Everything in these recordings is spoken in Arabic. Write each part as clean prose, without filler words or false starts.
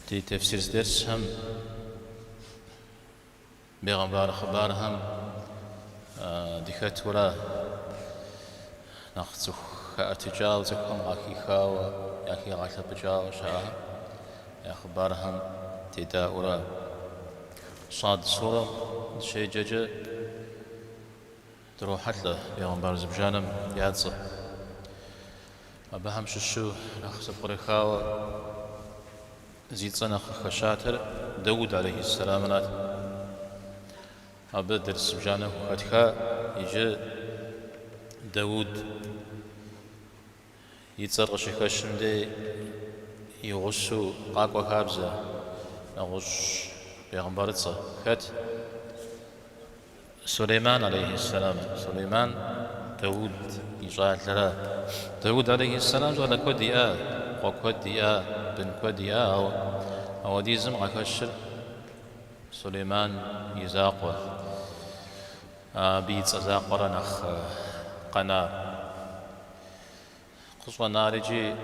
دي تفسير درس هم بيغمبار خبار هم ديكت ولا ناخذ أتجاوز كم غاكي خاو ياكي غاكي بجاو شاه يا خبار هم تدا ولا صاد صورة شيء جج تروح له بيغمبار زبجانم يادص أبهم شو ناخذ بريخاو زيد صنخ خشاتر داود عليه السلام نات أبد درس بجانه وخدخا يجي داود يتصرق شخشم دي يغشو قاقوا خابزة نغش بيغمبارتصة خد سليمان عليه السلام سليمان داود يجعل لرا داود عليه السلام جعل كوديا وكوديا بن كوديا أو ديزم عكشر سليمان يزاقوا بيت زاقرا نخ قنا قصوى نارجي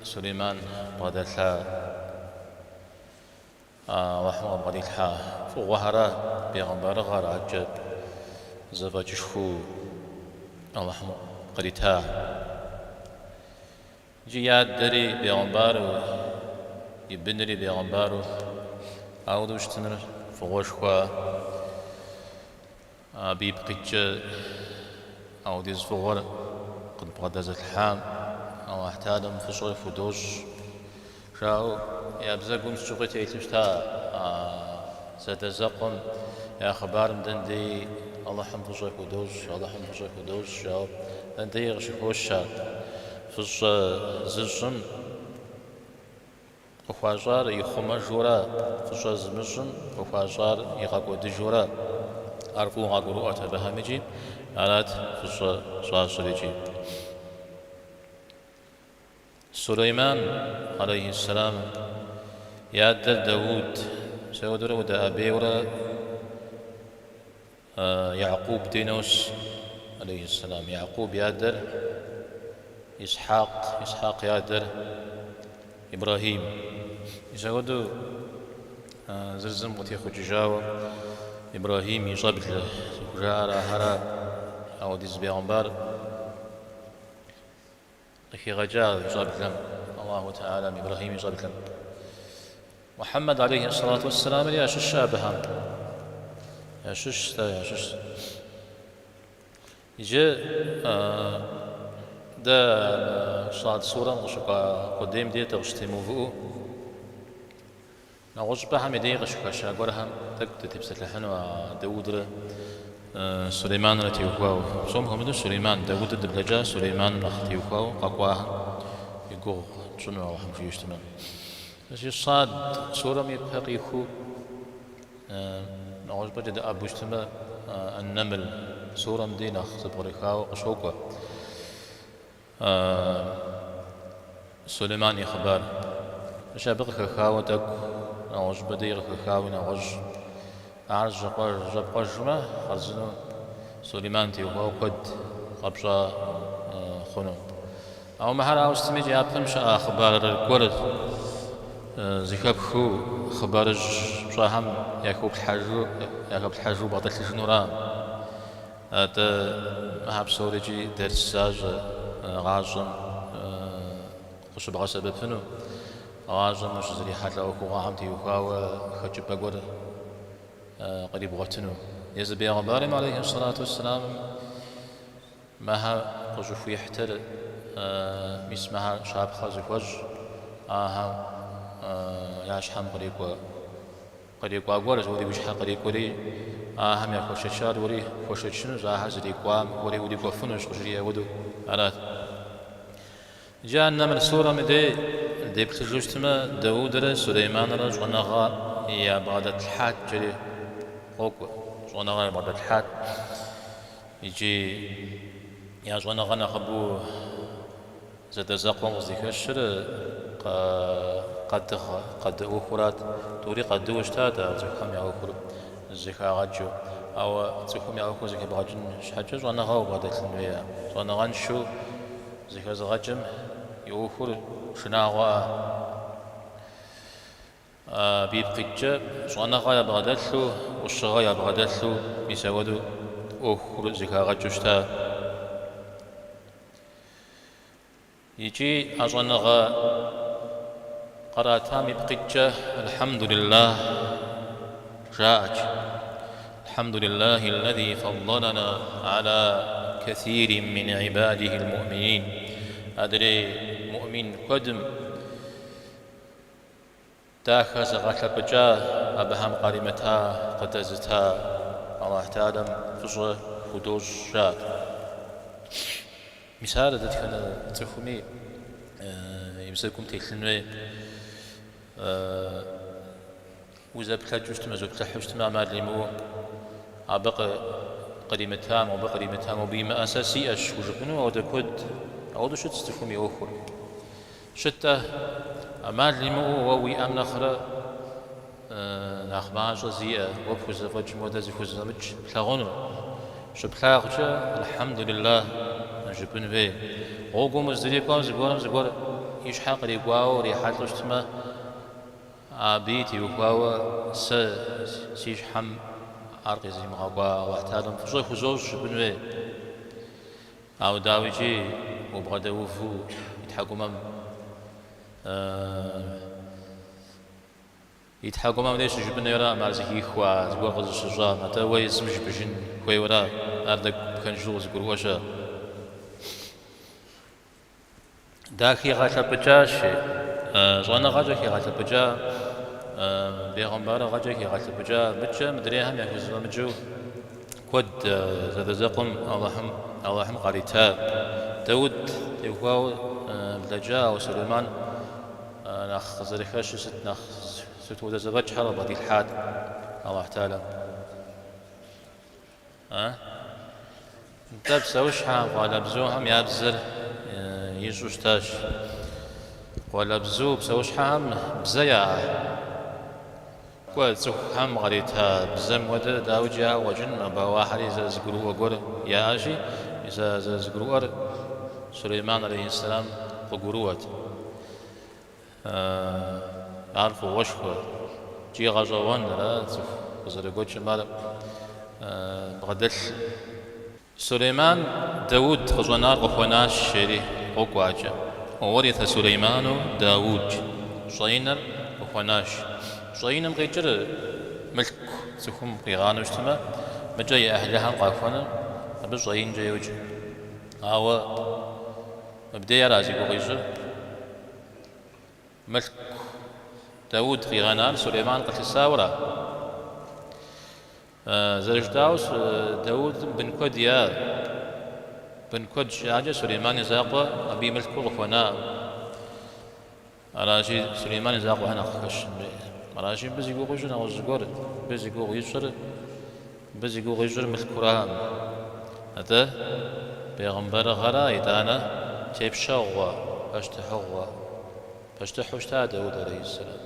سليمان بدلها وحمد بدلها فوهرا بيغمبر غار عجب زفاجشخو اللهم قريتها جياد دري بيغمبر يبنري بيغمبر أعوذ بشتنر فوشخوا بيبقيتش أو ديز فوغر قد بغدزت الحام أو احتادم فشوي فدوش شاو يا بزاقوم شوقيتي يتمشتا ستزقم يا خبار مدندي الله حم فشوي فدوش الله حم فشوي فدوش شاو دندي غشكوش فش زجم وخواجار يخوما جورا فش زمجم وخواجار يغاقو دجورا أرفو غاقو أتبهامجي آلات فش شاشريجي سليمان عليه السلام ياد داود سودر ودا أبيورا يعقوب دينوس عليه السلام يعقوب يادر إسحاق يادر إبراهيم يسودو زرزم وتيخو جاوا إبراهيم يجابل جارا هرا أو ديز بيغمبار لكي غجال يجابل الله تعالى إبراهيم يجابل محمد عليه الصلاة والسلام يا شابها يا شش يجي دا صاد صورة وشكا قديم دي تغشتمو فوق نغش بها مدي غشكا شاقورها تكت تبسط لحن وداود سليمان رتي وخواو صوم هم سليمان داود الدبلجة سليمان رختي وخواو قاقواها يقول شنو وحم في يجتمع بس صاد صورة ميبقى يخو نغش بجد أبو اجتمع النمل صورة مدينة خصبغريخاو قشوكا سليمان يخبار شابق خاوتك نوج بدير خاوي نوج أعرج جب قجمة خرزنو سليمان تي وهو قد قبشا خنو أو مهلا أستميجي أبتمش أخبار الكورد زكاب خو خبارج شاهم يكوب الحجو بطل جنورا أتا مهاب سوريجي درس ساج غاجم خش بغا سبب فنو غاجم مش زري حتى وكو غامتي وكاو خجب بقول قريب غتنو يزبي غبارم عليه الصلاة والسلام مها قجف يحتر اسمها شاب خازف وجه ياش حم قريب أقول زوري وش قريب وري هم يا خوش الشاد وري خوش شنو زاها زري قام وري ودي قفنوش قشري ودو على جاءنا من سورة دي بتجوجتما داود سليمان جونغا يا بعد الحاد جري قوق جونغا بعد الحاد يجي يا جونغا نخبو زاد زقوم وزيك الشر قد أخرات توري قد وشتات زكام يا أخر زكا غجو أو زكام يا أخر زكا بعجن شحجة جونغا وبعد الحنوية جونغا نشو زكا زغجم يوخر شناغوا بيبقيتش صنعا يبغدلو والشغا يبغدلو بيسودو أخر زكاة جشتا يجي أصنعا قراتام يبقيتش الحمد لله جاءت الحمد لله الذي فضلنا على كثير من عباده المؤمنين أدري مؤمن قدم داخل غلبجا أبهم قريمتا قدزتا الله تعالى فصل خدوش شاد مثال ذات كان تخمي يمسكم تيخلنوي وإذا بتلاجوشتما زو بتلاحوشتما ماليمو عبق قريمتام وبقريمتام وبيما أساسي أش وجبنو أو دكود أو دو شت تخمي أخر شتى ماليمو ووي أم نخرة نخباج زيا وبخوز فج مودز خوز مج بتلاغون شبتلاغجا الحمد لله نجبن في وقوم زديقام زبور إيش حق ريقواو ريحات لشتما عبيتي وقواو سيش حم عرقي زي مغابا واحتالم فشوي خزوز جبن في أو داويجي وبغدا وفو يتحكمم يتحكمم ليش جبن يرا مارزكي خوا زبور غز الشجار حتى هو يسمج بجن خوي ورا أردك كنجلو زبور وشا داخي غاتل بجاشي زوانا غاجاكي غاتل بجا بيغمبارا غاجاكي غاتل بجا بجا مدريهم ياكي زوا مجو كود زاد زقم اللهم قريتا داود يوهاو بلجا وسليمان ناخ زريخاش ست ناخ ست ودا زبج حرب هذه الحاد الله تعالى انت بسوش حام ولا بزوهم يابزر يجوش تاش ولا بزو بسوش حام بزيا قلت سوح حام غريتها بزم ودا داوجا وجن بواحد زغرو وغور يا اشي اذا زغرو سليمان عليه السلام وغروت عارفوا وشكو جي غزوان لا زرقوش مال بغدش سليمان داود خزونار وخوناش شري وقواجه وورث سليمان داود صينر وخوناش صينر غيجر ملك سكم قيغان وشتما مجاي أهلها قافونا بصين جيوج هاو مبدأ رازي وغيجر ملك داود قيغانان سليمان قتل ساورا زرجداوس داود بن كوديا بن كود شاجة سليمان زاقوا أبي ملك وغفنا أراجي سليمان زاقوا هنا خش أراجي بزي قوجنا وزقور بزي قو يجر بزي قو يجر ملك قرآن هذا بيغمبر غرا يدانا تبشوا أشتحوا فاشتحوا داود عليه السلام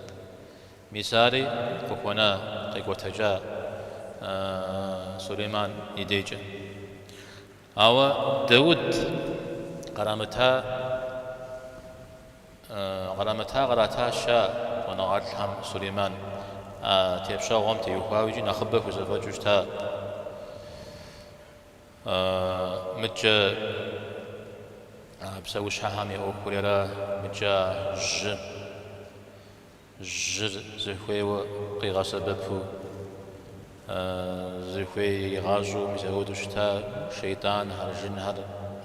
ميساري قفنا قيقوتجا سليمان يديجا أو داود قرامتها غراتها شاء ونغاتهم سليمان تيبشا غم تيوخاوجي نخبه وزفاجوشتا مجا بسوش حامي أو كوريرا مجا جر زخوي وقيغا سببه زخوي غازو مزودو شتا شيطان هر جن هر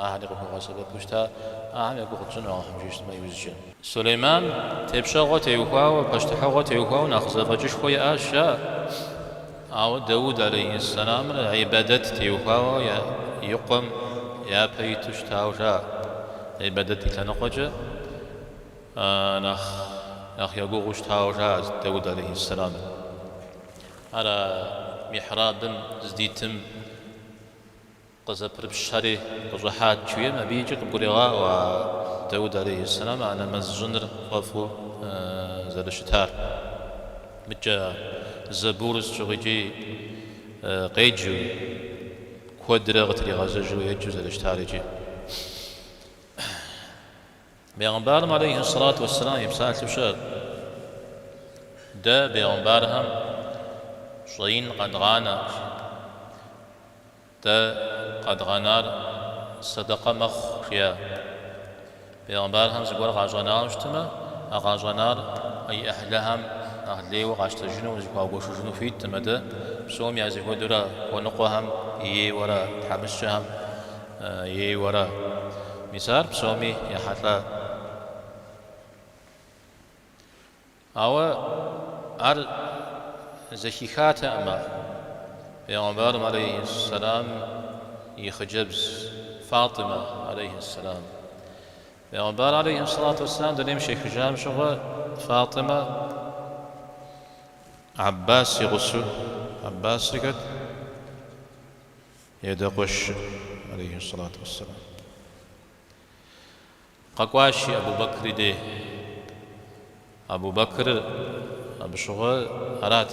أهل قيغا سببه شتا أهم يقول جن أهم جيش ما يوزجن سليمان تبشا غوت يوخاو باشتحا غوت يوخاو ناخذ فجش خوي آشا أو داود عليه السلام عبادت تيوخاو يقم يا بيتش تاوجا عبادتي تنقجة ناخ يقوغش تاوجا داود عليه السلام على محراب زديتم قزبر بشاري قزحات شوية ما بيجي قبوريغا وداود عليه السلام أنا مزجنر وفو زاد الشتار مجا زبورز شغيجي قيجو كودرغت لي غزجو يجو زاد الشتار يجي بيغمبارم عليه الصلاة والسلام يبسال تبشر دا بيغمبارهم شين قد غانا دا قد غانار صدقة مخ يا بيغمبارهم زقور غاجانار مجتمع غاجانار أي أهلهم أهلي وغاشت جنو زقوا وش جنو فيت تمدا بسوم يا زقوا درا ونقوهم يه ورا حمشهم يه ورا مسار بسومي يا حتلا أو أر زكيخات أما بيغمبار عليه السلام يخجبز فاطمة عليه السلام بيغمبار عليه الصلاة والسلام دليم شيخ جام شغل فاطمة عباس يغسل عباس يقد يدقش عليه الصلاة والسلام قاقواشي أبو بكر دي أبو بكر أبو شغل أراد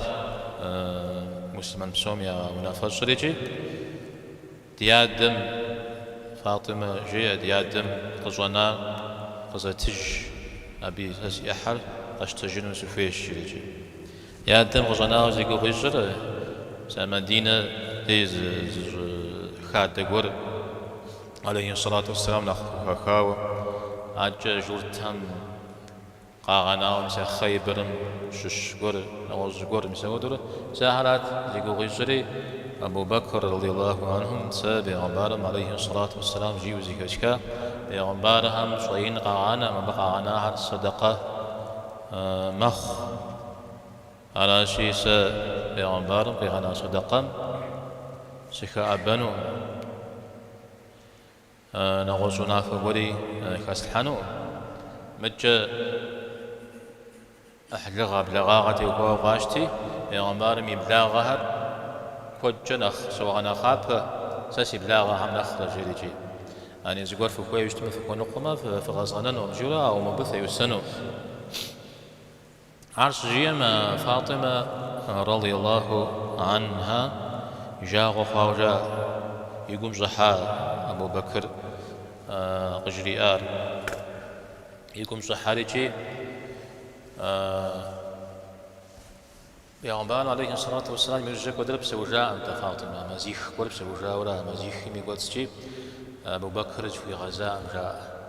مسلمان بسوميا ونافذ شريجي ديادم فاطمة جي ديادم قزوانا قزتج أبي هزي أحر قشتجن وسفيش شريجي ديادم قزوانا وزيقو غيجر سامدينة ديز خاد دقور عليه الصلاة والسلام لخاوة عجا جورتهم قاغنا ومسا خيبرم شش قر نوز قر مسا ودر سهرات زيقو غيجري أبو بكر رضي الله عنهم بيغمبارهم عليه الصلاة والسلام جيو زيكاشكا بيغمبارهم شوين قاغنا ما بقاغنا صدقة مخ على شي بيغمبارهم قاغنا صدقة سكا أبنو نغوزنا فبولي كاسلحانو مجا أحلغها بلغاغتي وغاشتي بيغمبارهم يبلاغها كوجنخ سواء خاب ساسي بلاغها هم نخرج جي يعني زقور في كوي يجتمع في كونقما في غزغنان ومجورا أو مبث يسنو عرش جيما فاطمة رضي الله عنها جاغ خواجا يقوم زحا أبو بكر قجريار يقوم زحارجي بيغمبان عليه الصلاة والسلام يرجع ودرب سوجاء أنت فاطمة مزيخ ورب سوجاء ولا مزيخ يقول سجي أبو بكر في غزاء جاء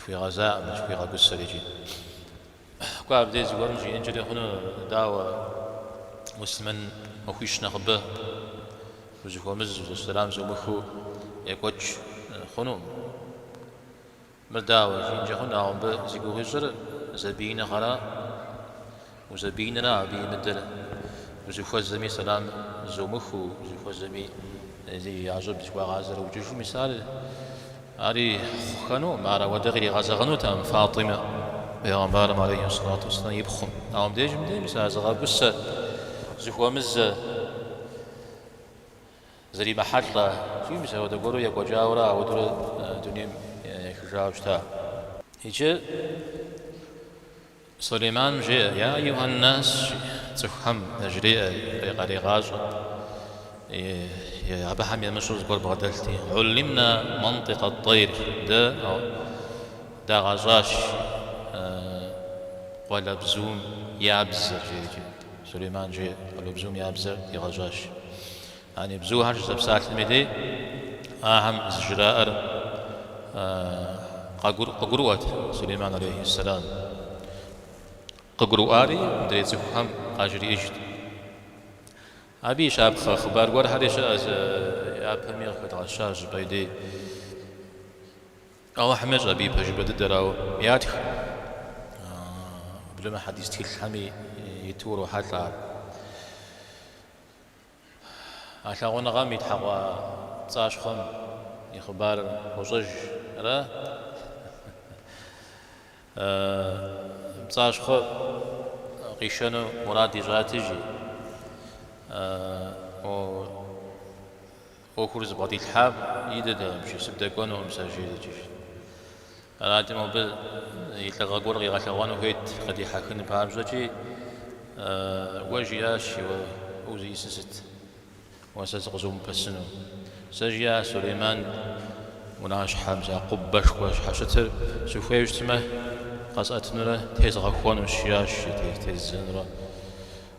في غزاء مش في غزة رجي قاب ديز يقول مجي إنجلي هنا دعوة مسلم مخيش نخبه وزخو مز والسلام زمخو يقوش خنوم مرداوة إنجا هنا عم بزيقو هجر زبين خلا وزبين رابي مدل وزخو الزمي سلام زمخو وزخو الزمي زي عجب زخو غازر وجوشو مثال أري خنوم على ودغري غازر غنوتا فاطمة بيغمبارم عليه الصلاة والسلام يبخم عم ديج مدي مثال زغاب قصة زخو مز زري محلة في مثال ودقورو يقو جاورا ودور دنيا يخجاوشتا هيجي سليمان جاء يا أيها الناس تفهم نجري غري غاز يا أبهم يمشوا زقور بغدلتي علمنا منطق الطير دا غزاش ولا بزوم يابزر جي سليمان جاء ولا بزوم يابزر يغزاش يعني بزو هرج زبسات المدي أهم زجرائر ققروات سليمان عليه السلام ققرواري مدري زفهم قاجري إجد أبي شاب خبر ور هريش از أب مير كتر شاج بيدي أو حمج أبي بجبد دراو ياتي بلما حديث تيل حمي يتورو حتى أشاغون غامي تحوا تاش خم يخبار وزج لا تاش خم قيشنو مرادي جاتجي و خرز بعدي الحاب يدد مش سبدكون ومساجيد جيش أنا عندما بل يتلقى قرغي غشوان وهيت قد يحكن بارجتي وجياش ووزي سست وسزغزوم بسنو سجيا سليمان وناش حمزة قبش وش حشتر سوف يجتمع قصأتنا تيز غخون الشياش تيز نرى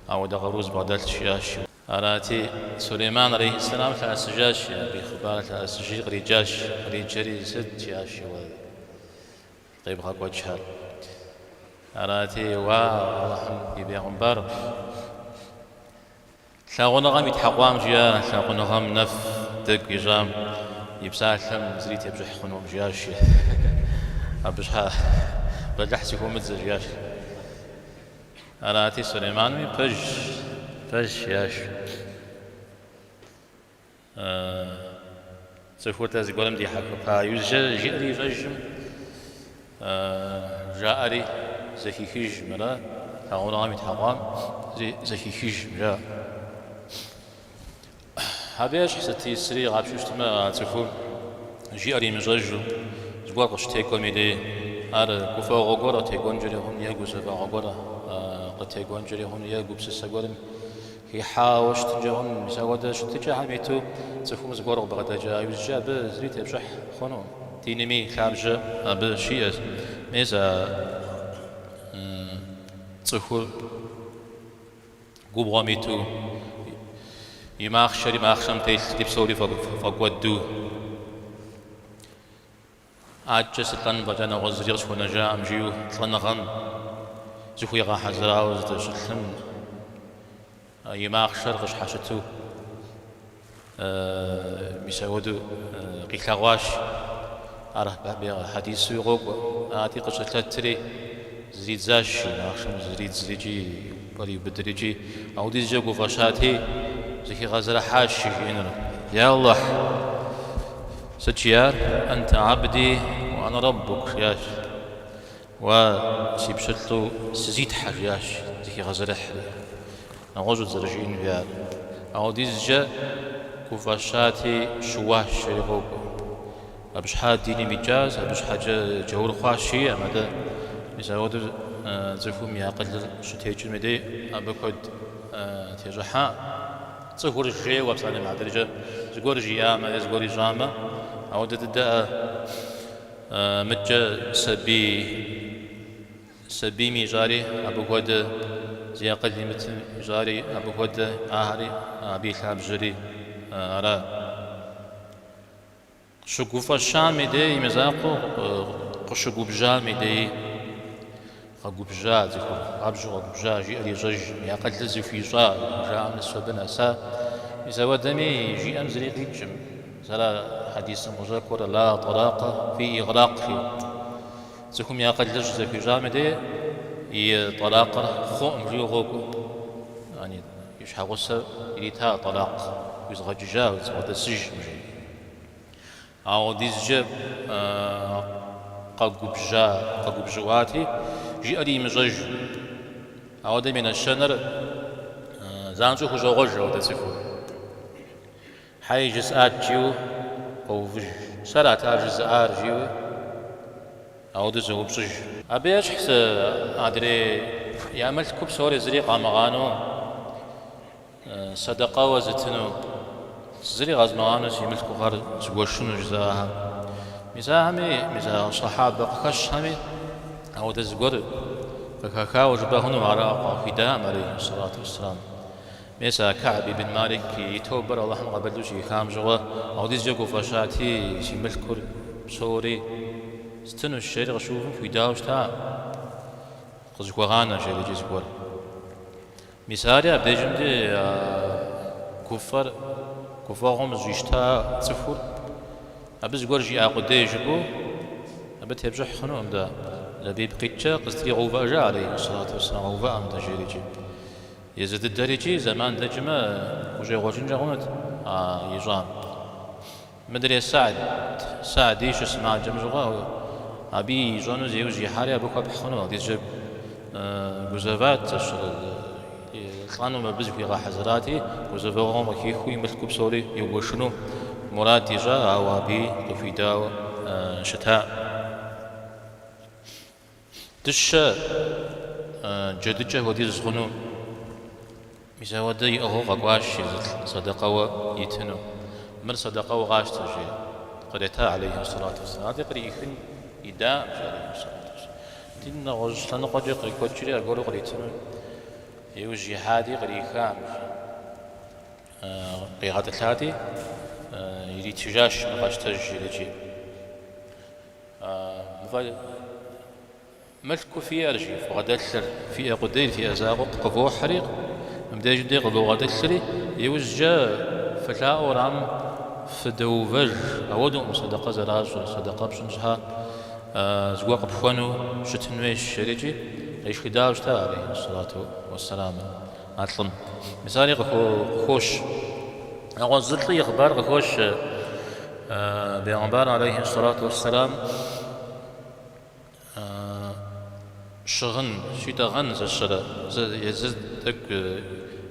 أو دغروز بدل الشياش أراتي سليمان عليه السلام تأسجاش بخبار تأسجي رجاش رجالي زد شياش طيب غاكو شهر أراتي والله بيغمبر ثاغونا غام يتحقوام جيا ثاغونا غام نف دق يجام يبسالهم زريت يبجح خنوم جياش أبجحها بدحسي هو متزج ياش أراتي سليمان بج ياش سفوت از قولم دي حكو بايوز جئري رجم جاءري زكي خيج مرا ثاغونا غام يتحقوام زكي خيج جاء هابيش حسيتي سري غابشوش تما تفهم جيري مجرجو زغوا قش تيكو ميدي ار كوفا غوغورا تيكون جري هم يغو سفا غوغورا قتيكون جري هم يغو بسسغورم هي حاوش تجهم مساوده شتجا حميتو تفهم زغورا بغدا جا يجا بزريت بشح خونو دينمي خارجه اب شيء ميزا تفهم غوبغاميتو يماخ شري ماخشم تيب سوري فقودو عجز طن بجانا غزريغ شونا جا امجيو طلنا غن زخوي غا حزراو زتشلم يماخ شرغش حاشتو ميساودو قيخاواش عرف بابي حديث يغوق آتي قشتلتري زريد زاش ماخشم زريد زريجي بري بدريجي او ديز جاكو فاشاتي زكي غزر حاشي يا الله ستشيار أنت عبدي وأنا ربك ياش وسيبشلتو سزيد حاجياش زكي غزر حلي نغوزو زرجين بيار أو ديزجا كوفاشاتي شواش شريغوب أبش حاد ديني مجاز أبش حاجة جور خواشي أمدا ميزاودو زفو مياقل شتيجو مدي أبكود تيجحا تقول الشيء وابصاني مع درجة تقول جيامة تقول جامة أو تبدأ متجا سبي ميجاري أبو هود زي قديمة ميجاري أبو هود آهري أبي خاب جري أرى شقوفا الشام دي مزاقو قشقوب جام دي قبجا ذكر قبجا قبجا جي ألي جج يا قد لزي في جا جا نسوا بناسا إذا ودمي جي أمزري قيجم زلا حديث مذكر لا طلاق في إغلاق زكم يا قد لزي في جا مدي طلاق خو أمجي غوكو يعني يشحى غصة إليتها طلاق يزغى جا ويزغى السج أو ديز جب قبجواتي جي ألي مجج أو دي من الشنر زانجو خجو غج أو تسفو حي جزءات جيو أو سرات جزءار جيو أو دزو بجج أبيش حس أدري يعمل كوب سوري زريق عمغانو صدقة وزتنو زريق عمغانو سيملكو غار زوشنو جزاها ميزا صحابة قش همي أو تزقر فكاكاو جبهن وراء فداء عليه الصلاة والسلام ميسا كعب بن مالك يتوبر الله قبلوش يخام جوا أو ديز جاكو فشاتي شي ملكور بصوري ستنو الشيء غشوفو فداء وشتا قزقو غانا شيء جيزقور مثالي أبدي جمدي كفارهم زيشتا تفور أبز قرجي أقدي جبو أبت يبجح خنو أمدا لبيب قيتشا قصدي غوفا جاء عليه الصلاة والسلام غوفا أمدا جيريجي يزد الدريجي زمان دجما وجي غوجين جاغونت يجام مدري سعد يش اسمع جمجغا أبي جانو زيو جي حالي أبوكا بحخنو دي جب جوزفات خانو ما بزكي غا حزراتي جوزفاهم وكيخوي ملكو بسوري يوشنو مراد جاء أو أبي قفيدا شتاء دش جدجة ودي زغنو مثلا ودي أهو غواش صدقة ويتنو من صدقة وغاش تجي قريتها عليه الصلاة والسلام هذا قري يخن يداء عليه الصلاة والسلام دين نغوز لنا قد يقولي أقول قريتنا يوجي هادي قريخام قيادة الهادي يريد تجاش مقاش تجي ملكو في أرجي فغدلر في قدير في أزاق قبو حريق مبدا جدي قبو غدلري يوجا فلا ورام فدوفر أودو صدقة زراج صدقة بشنجها زواق بفوانو شتنويش شريجي ايش خداوش عليه الصلاة والسلام عطلن مثالي خوش أغزلت لي أخبار خوش بيغمبار عليه الصلاة والسلام شغن شيطان زشرة يزد دك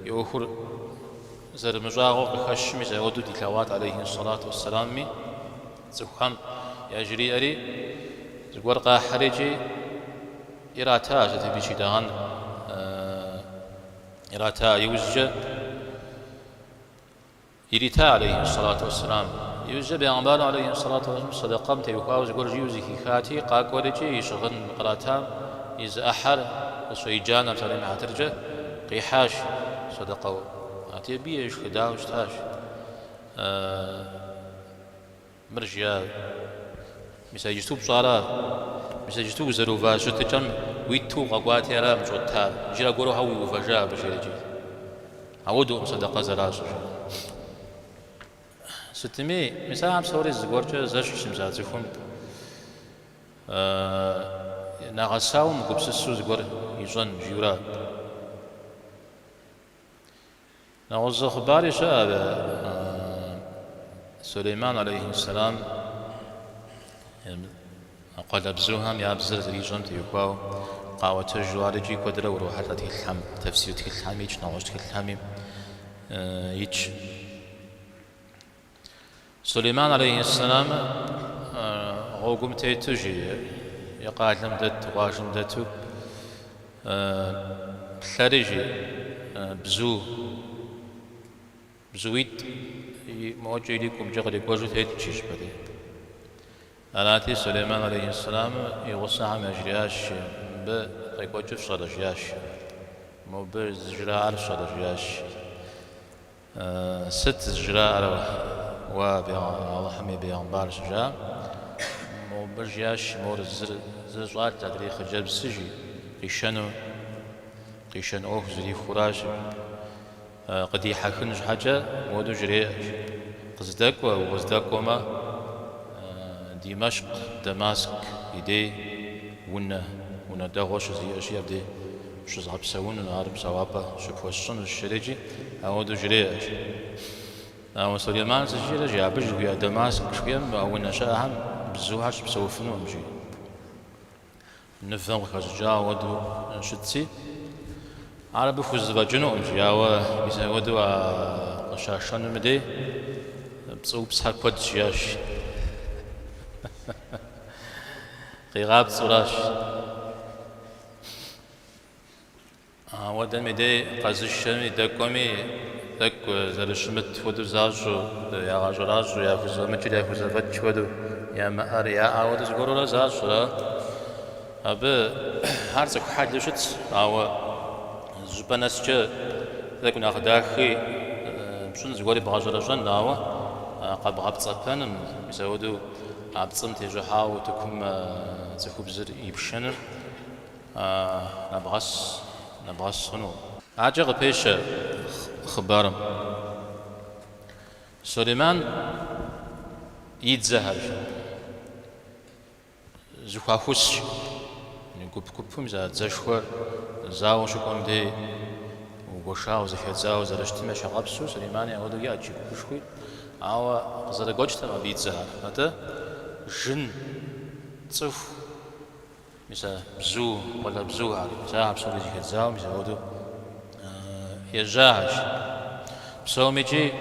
يوخر زر مجاغو خشمي زودو تلاوات عليه الصلاة والسلام مي زخام يجري أري زورقا حريجي إراتا جت بشيطان إراتا يوجه يريتا عليه الصلاة والسلام يوجه بيغمبار عليه الصلاة والسلام صدقام تيوكاوز قرجي وزكي خاتي قاك ورجي يشغن قراتا إذ أحر وصيجانا بسالي مع ترجة قيحاش صدقوا أتي بيش خداوش تاش مرجيا مساجتوب صارا مساجتوب زروفا شتجم ويتو قواتي را مجوتا جرا قولو هاوي وفجا بشيرجي عودو صدقة زراش ستمي مساهم سوري زغورجا زاش شمزاتكم ناغساوم قبسسو زغور يجن جيورا نغز خباري شاب سليمان عليه السلام قال أبزوهم يا أبزر زريجون تيوكواو قاوة الجوارجي قدرة وروحة تلحم تفسير تلحم يج نغش تلحم يج سليمان عليه السلام غوغم تيتجي يقال لم دت واجم دتو خارجي بزويت موجه لكم جغري كوجو تيتجيش بدي ألاتي سليمان عليه السلام يغصها مجرياش بقيقوجو صدجياش مو بزجراء صدجياش ست زجراء الله حمي بيغمبار شجاع مو برجياش مور زرزوات تدري خجل بسجي قيشن أوه زري خراج قدي حكنج حاجة مودو جري قصدك ووزدك وما دمشق دماسك يدي ونا دغوش زي أشياء بدي شو زعب سوون العرب سوابا شوفوا الشن الشريجي مودو جري سليمان سجيرة جا بجو يا دماسك شوية أو نشاهم بزوهاش بسوفنو مجي نفهم خرجا ودو شتسي عرب خوز بجنو مجي أو بيسودو قشاشان مدي بصوب سحر بود جياش قيغاب صراش ودن مدي قازشن دكومي تك زرشمت ودو زاجو يا غاجراجو يا فزمتي يا فزفتش ودو يا مهر يا عود زغورو زاجو أب هرزك حاجة شت أو زبناس جا ذاك ناخداخي بشون زغوري بغاجراجان ناوا قاب غابتصابان مسودو عبتصم تيجحاو تكم زخوب زر يبشن نبغاس هنو عجق بيش خبارم سليمان يتزهر زخاخوس نقول كوبهم زاشخوا زاو شكون دي وقشاو زخيت زاو زرشت مش غابسو سليمان يعودو ياجي كوشخوي أو قصد قوجت ما بيتزهر هذا جن صف مثلا بزو ولا بزو على مثلا بسولي زخيت زاو مثلا يعودو يجاهش بسوميجي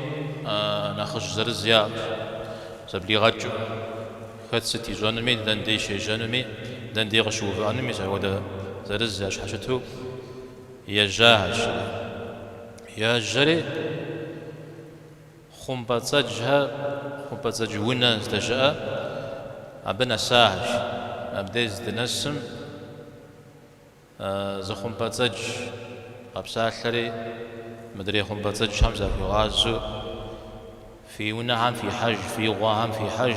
ناخذ زرزيا زبلي غجو خد ستي جانمي دندي شي جانمي دندي غشوف انمي زود زرزياش حشتو يجاهش يا جري خمبتزج ونا استجاء ابنا ساهش ابديز دنسم زخم باتج أبسالري مدري خم باتج همزة في غازو في ونعم في حج في غوام في حج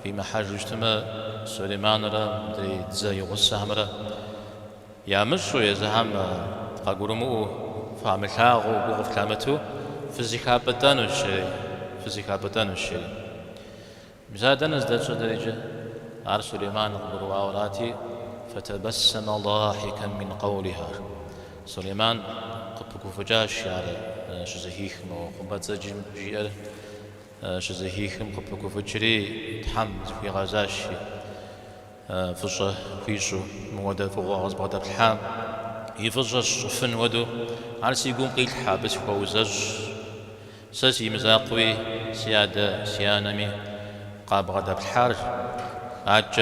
في محج اجتماع سليمان را مدري زي غصة همرا يا مشو يا زهم قاقرمو فعملها وقف كلامته فيزيكا بدن الشيء فيزيكا بدن الشيء مزادنا ازداد درجة على سليمان القبر وعوراتي فتبسم ضاحكا من قولها سليمان قبكو فجاش على شزهيخم وقبات زجم جيئر شزهيخم قبكو فجري تحمد في غازاشي فجة فيشو مودة فوق غاز بغدا بالحام يفجش فن ودو على سيقوم قيل حابس فوزج ساسي مزاقوي سيادة سيانمي قاب غدا بالحارج عج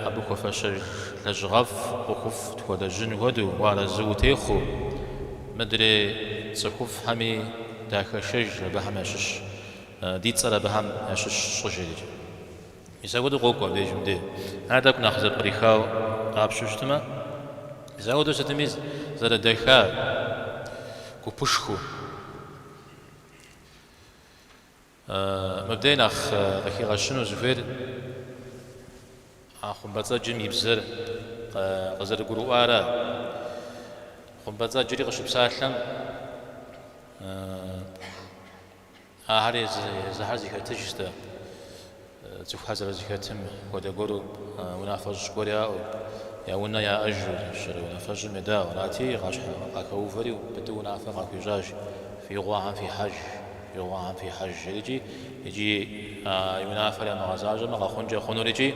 أبوك فشج لجغف وخف تود جن ودو وعلى زوتيخو مدري تسخف همي داك شج بهم شش ديت صار بهم شش صجيج يسودو قوقو بيجم دي هذا كنا خذ بريخاو قاب ششتما يسودو ستميز زاد دايخا كوبشخو مبدئيا أخي غشنو زفير خم بزاج جمي بزر غزر قروارا خم بزاج جري غش بسالم هاري زهر زي كتجست تشوف هذا زي كتم وده قرو ونافج قريا يا ونا يا أجر شر ونافج مدا وراتي غاش أكوفري وبدو نافع أكوجاج في غوان في حج في غوان في حج يجي ينافع ما غزاج ما غخنج خنور يجي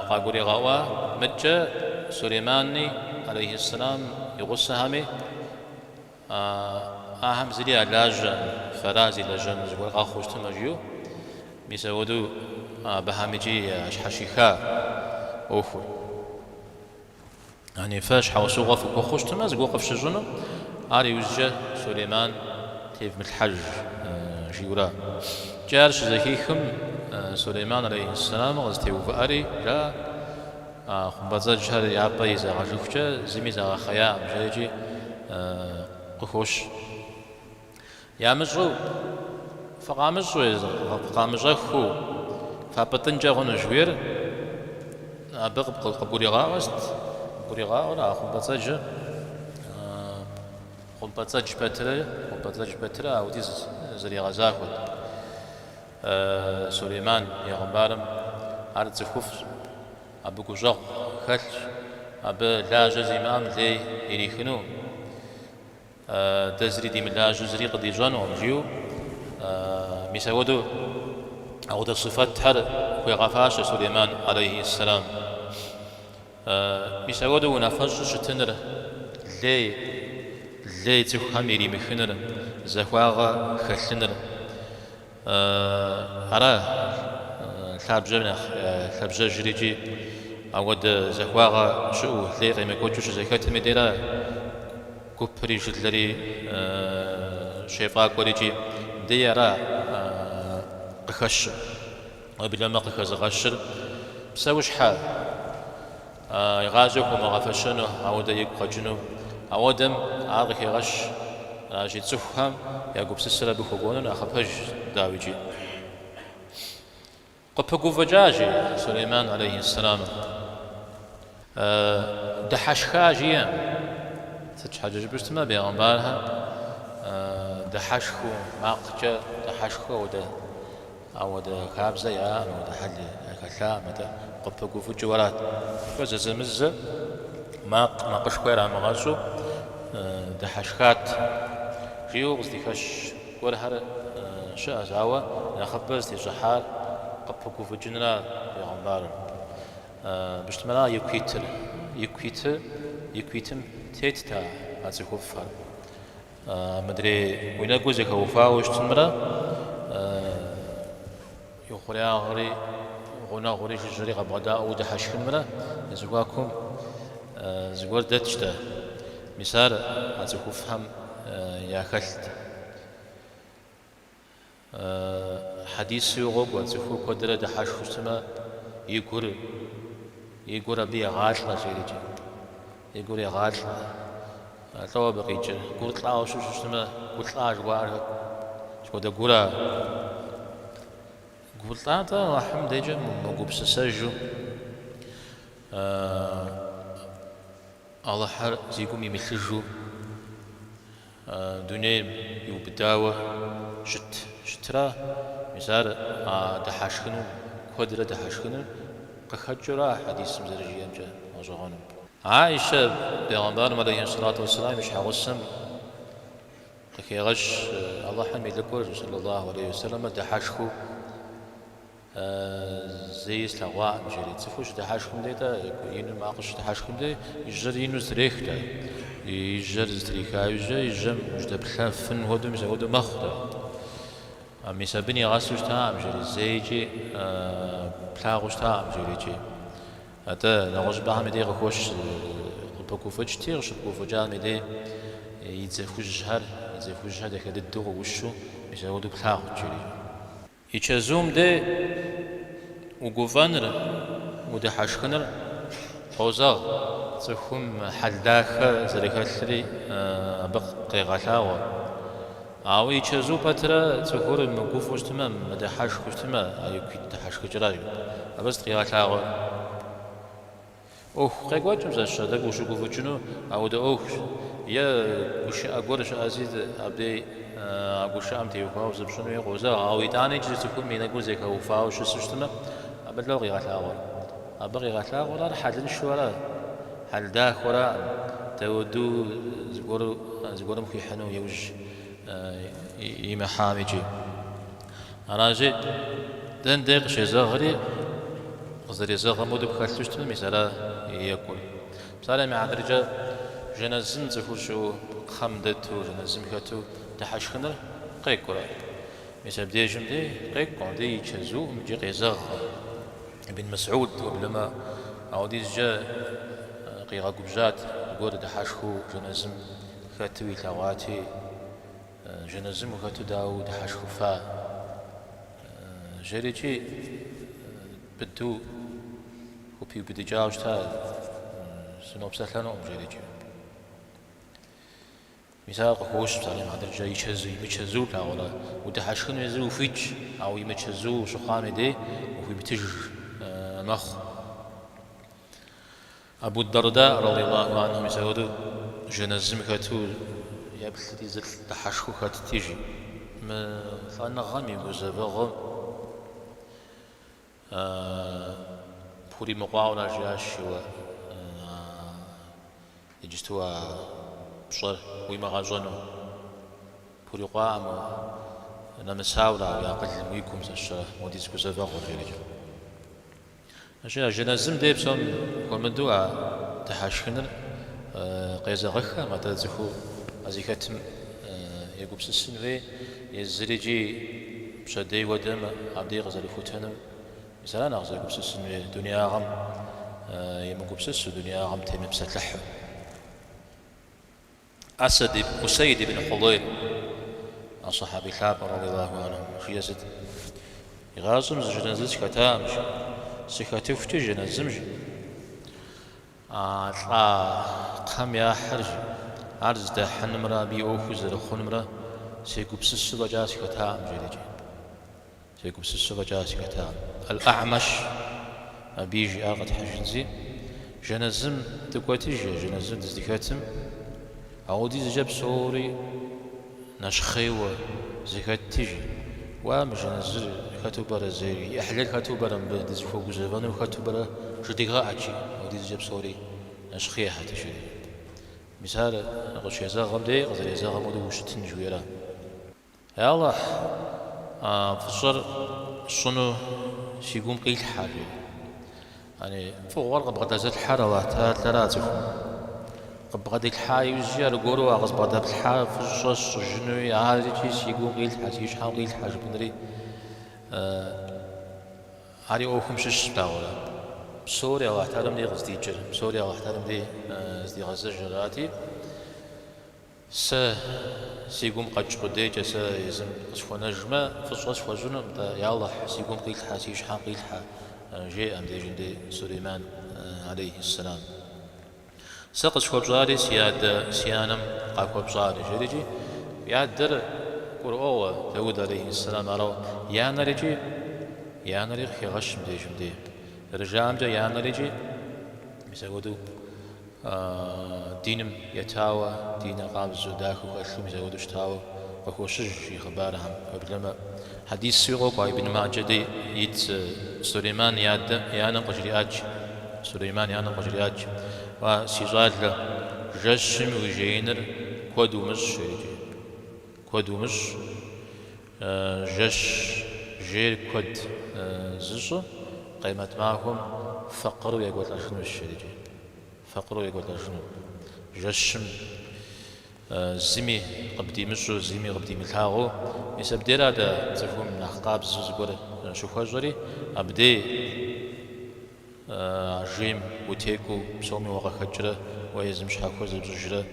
قاقوري غوا مجة سليماني عليه السلام يغص همي أهم زلي لاجن فرازي لاجن زغور غاخوش تمجيو ميسودو بهامجي حشيخا أوخو يعني فاش حوسو غفو كوخوش تمز وقف شجنو علي وجه سليمان تيف من الحج جيورا جارش زكيكم سليمان عليه السلام غزتي وفاري لا خبزة جهر يعبي إذا غجوفجة زمي إذا خيام جيجي قخوش يا مجرو فقامجرو خو فبتنجا غن جوير أبغى قبولي غاوست قبولي غاورا خبزة جه خبزة جبترة أو ديز زري غزاخد سليمان يا غبارم عرض زخوف أبو كوجا خلش أبو لا جزيمام لي يريخنو تزري دي من لا جزري قد يجانو مجيو ميسودو أو ده صفات حر في غفاش سليمان عليه السلام ميسودو نفج شتنر لي تخم يري مخنر زخواغ خلنر أرى خبجة جريجي أود زخواغ شو لي غير مكوتش زكاة مديرة كوبري جدلري شيفا كوريجي ديارا قخش وبلما قخز غشر بسوش حال يغازوكم وغفشنو أود يقجنو أودم عارك يغش راجي تسفهم يعقوب سلسلة بخوغونن أخبج داويجي قبقو فجاجي سليمان عليه السلام دحش خاجيا ستش حاجة جبرت ما بيغنبارها دحشخو ماقجة دحشخو وده كابزة يا وده حلي كلا متى قبقو فجوارات فزز مزة ماقش كويرا مغاسو دحشخات جيو غزديكش ورهر شاء زاوة نخبز دي جحال قبقو فجنرا بيغنبار بشتمنا يكويتم تيتتا هاتي خوفار مدري وين أقول خوفا وشتمرا يخوريا غري غنا غري جري غبغدا أو دحشخن مرا يزواكم زغور دتشتا مثال هاتي خوفهم يا خلت حديث يغوب وتفو قدرة دحش خشتما يقول بي غاش غزيري يقول يا غال توا بقيت قلت لا شو شتما قلت لا جوار شو ده قولا قلت لا تا حمد يجي موجود بسسجو الله حر زيكم يمثلجو دنيا يوبداوة شترا مثال دحاشخنو قدرة دحاشخنو قخجرا حديث مزرجي أمجا وجهانم عائشة بيغمبار عليه الصلاة والسلام مش حوسم كي غش الله حمي لكور صلى الله عليه وسلم دحاشخو زي سلواء مجري تفوش دحاشخم ديتا ينو ما قش دحاشخم دي يجر ينو زريخ دا يجر زريخا يجر مجد بخافن ودو مجد ودو مخدا أمي سبني غاسوش تا مجري زيجي بلاغوش تا مجري جي هذا نغش بها مدي غوش بكو فجتي غش بكو فجال مدي يتزفوش جهر يتزفوش جهر دكا ددو وشو مجد ودو بلاغو جري يتشازوم دي وقوفانر وده حاشخنر حوزاغ تخم حلداخ زريكاتري بق قيغالاغو أو يتشازو باترا تخور المقوف وشتما مده حاشخ وشتما أيوكي ده حاشخ جرايو أبس قيغالاغو قيغواتم زاشا ده قوشو قوفوچنو أو ده يا قوش أقورش أزيد أبدي أقولش أمتي وكاو زبشنو يقوزا أو يتاني جزء تكون من أقوزي كوفاو شو سوشتما أبلغ يغتلاغور أبغي يغتلاغور أنا حلل شورا حل داخ ورا تودو زغورم خي حنو يوج يما حامجي أنا جي دن دق شي زغري قصدي زغمود بخلشتما مثلا ياكل مثلا مع درجة جنازن زفوشو خمدتو جنازم كاتو دحاشخنر قيكورا مثلا بدي جمدي قيكون دي يتشزو مجي قيزغ ابن مسعود وبلما عودي جا قيغا قبجات يقول دحاشخو جنازم كاتوي ثواتي جنازم كاتو داو دحاشخو فا جريجي بدو وبيو بدي جاوش تا سنوب سهلانو جريجي مثال قوش مثلا مع درجة يمشزو لا ولا ودحاشخن يزو فيتش أو يمشزو شخان دي وفي بتج مخ أبو الدرداء رضي الله عنه يسود جنازم كاتو يبلتي زل دحاشخو كات تيجي ما فأنا غامي بزبغ بوري مقاونا جاش و يجستوا بصر ويما غازونو بوري قام نمساولا يا قل ويكم زش وديس كوزافا غوريج اشياء جنازم دي بسم ومدوا تحاشخنر قيزا غخا ما تزخو ازيكتم يقبس السنوي يزريجي بشدي ودم عبدي غزل فوتنم مثلا غزل يقبس السنوي دنيا غم يمقبس دنيا غم تيم بسلح أسيد بن حضير الصحابي كعب رضي الله عنه في يزد يغازم جنازة كتامش سكتفت جنازمج قام يا حرج عرض ده حنمرا بي أوخز رخنمرا سيقبس السبجاس كتام جريجي سيقبس السبجاس كتام الأعمش بيجي آغت حجنزي جنازم تقوتيجي جنازم تزدكاتم عودي زجاب سوري نشخيوة زكاة تيجي ومش نزل كاتوبرا زيري أحلى كاتوبرا بدز فوق زبان وكاتوبرا جدي غاعتي عودي زجاب سوري نشخيه حتى شيء مثال غش يزاغم دي غزل يزاغم ودو وشتن جويرا يا الله فصر صنو سيقوم قيل حاجة يعني فوق ورقة بغدازات الحارة ثلاثة قبل الحاي وزيار قولوا أغز بعد الحاي في الصوص جنوي عادي شيء يقول قيل حاجة يشحن قيل حاجة بندري هذه أوهم شش داورة سوريا واحترم لي غزدي جر سوريا واحترم لي غزدي غزة جراتي سيقوم قد قدي جس يزم قصف نجمة في الصوص فجنوم يا الله سيقوم قيل حاجة يشحن قيل حاجة جاء أم دي جندي سليمان عليه السلام سقط خوبزاري سيانم قاكوبزاري جريجي يادر قرؤوا داود عليه السلام أرو يانريجي يانري خيغش مدي رجام جا يانريجي مسودو دينم يتاوى دين قابز داكو كشلو مسودو شتاوى وهو شجي خبارهم وبلما حديث سيغو قاي بن ماجدي يت سليمان يانا قجرياج سليمان يانا قجرياج وسيزال جشم وجينر كودو مش كودو مش جش جير كود زشو قيمت معهم فقروا يقول أشنو الشريجي فقروا يقول أشنو جشم زمي قبدي مشو زمي قبدي ملحاغو يسبدير هذا تفهم نحقاب زوزقور شوفوا جوري أبدي جيم وتيكو بسومي وغا خجرة ويزمش حاكو زبزجرة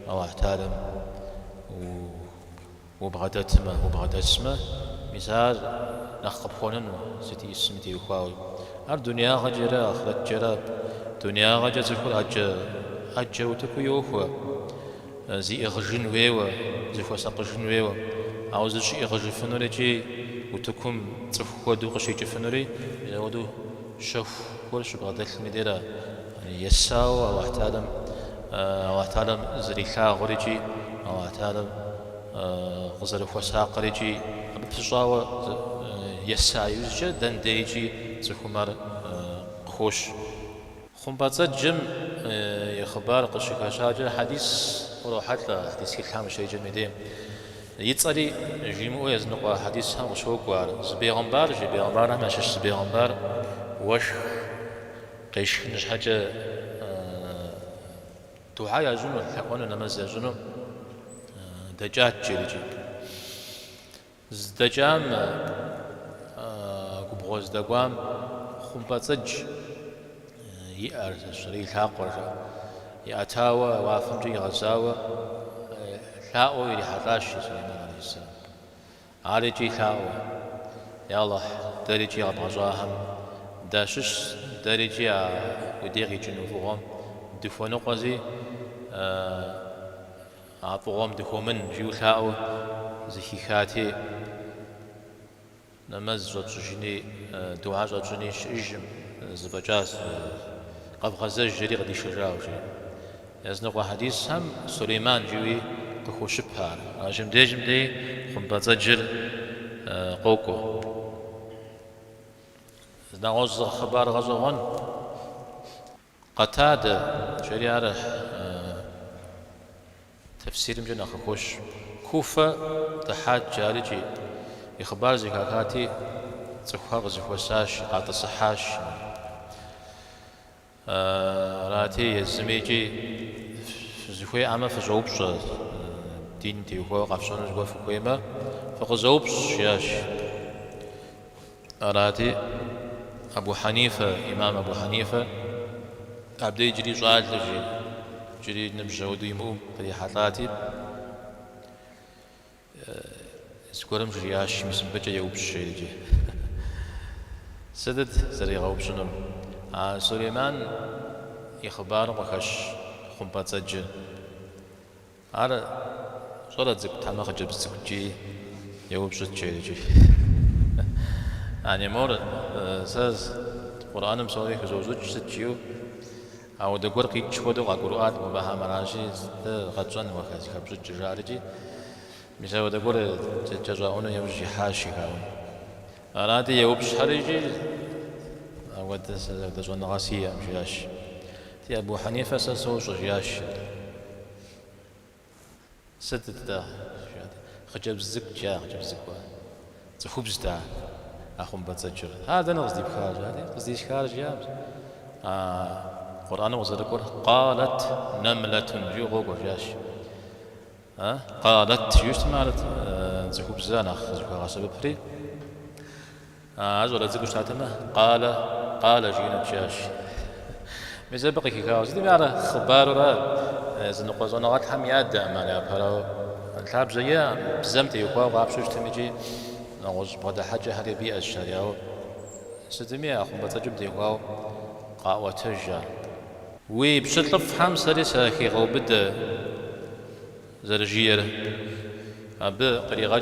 أو احتالم وبغدتما مثال نخب خونن ستي اسمتي وخاوي الدنيا غجرة آخرت جرا دنيا غجرة زفر أجا وتكو يوفوا زي إغجن ويوا زفوا ساقجن ويوا أو زي إغجن فنوري جي وتكم تفخوا دو قشي جفنوري يزودو شوف كل شو بغدت المديرة يعني يساو أو احتالم زريخا غوريجي أو احتالم غزر فساق ريجي بتجاوى يسايوز جدا ديجي زخمر خوش خنبات جم يخبار قشكا شاجر حديث وروحات له حديث كلام شيء جميل يتصلي جيمو يزنقوا حديث هم وشوكوار زبيغمبار ما شش زبيغمبار وش قيش نش حاجة دعاء يجنو الحقون نماز يجنو دجاج جريجي زدجام قبغوز دقوام خنباتج يأرز شري الحاقور يأتاوى وافنجي غزاوى لاؤو يلي حراشي سليمان عليه السلام عالجي لاؤو يا الله دريجي غبغزاهم داشش دريجي وديغي جنوفوهم دفونو قزي عطوهم دخومن جيوثاو زخيخاتي نمز زوجيني دعاء زوجيني شجم زبجاز قبغزة جري غدي شجاوجي يزنقوا حديث هم سليمان جوي قخوش بحار جم دي خنبزة جر قوكو نغوز خبار غزوان قتادة جري عرح تفسير مجنى خوش كوفة تحات جارجي إخبار زكاكاتي تخوغ زكوساش قاط صحاش راتي يزميجي زكوي عما فزوبش دين تيوخو قفشون زكو فكويمة فقزوبش شياش راتي أبو حنيفة إمام أبو حنيفة عبدي جري صعاد لجي جري نبجودو يموم في حالاتي سكورم جرياش مسم بجا يوبش يجي سدد زري غوبشنم سليمان يخبار وخش خمبات سجل على صورة زك تما خجب سكجي يوبش يجي يعني مور ساز قرآن مسوي خزوزوج سجيو أو دقور قيتش ودو قرآن وبها مراشي غجن وخز خبز جرارجي مثلا دقور تجاؤون يوجي حاشي كاون أرادي يوبش حريجي أو دزون غاسية مشياش تي أبو حنيفة سوش جياش ستة خجب زك جا خجب زك تخوب زتا أخون بتسجل هذا نقصدي بخارج هذا قصدي خارج يا قرآن وزرقور قالت نملة جوغو جاش قالت يوش مالت زكوب زانا زكوب غاسب بري أزول زكوب شاتنا قال جينا جاش مثل بقي كاوز دي معنا خبار را زنقوا زنقات هم ياد مالا برا الحاب زيا بزمت يقوا وابشوش تمجي نغوز بدا حاجة هربي الشريعة ستمية أخو بتجب دي يقوا قاوة تجار وبشطف حام سريس هاكي غوبد زرجير أب قريغة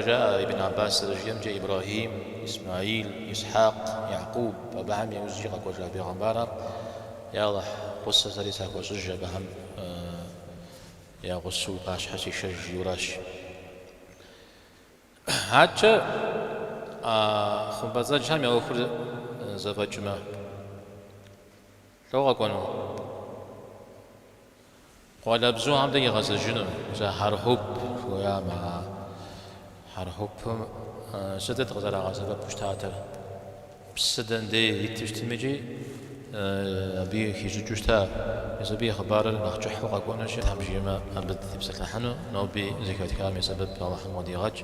جاء ابن عباس زرجيم جاء إبراهيم إسماعيل إسحاق يعقوب أبا عم يوزجي قوجا بيغمبارا يا الله قصة سريس هاكو سجى بهم يا غسو باش حسي شج يوراش هاتشا خبازات جام يا أخر زفاجما لو قانو قال أبزو عم دقي غزل جنون زا حرهوب ويا مع حرهوب سدت غزل غزل بوشتاتر بسدن دي يتشتمجي أبي خيجو جوشتا يسبي خبار نخجح وقاقونا شيء تمشي ما أبد تبسك لحنو نوبي زكاة كلام يسبب الله حمودي غج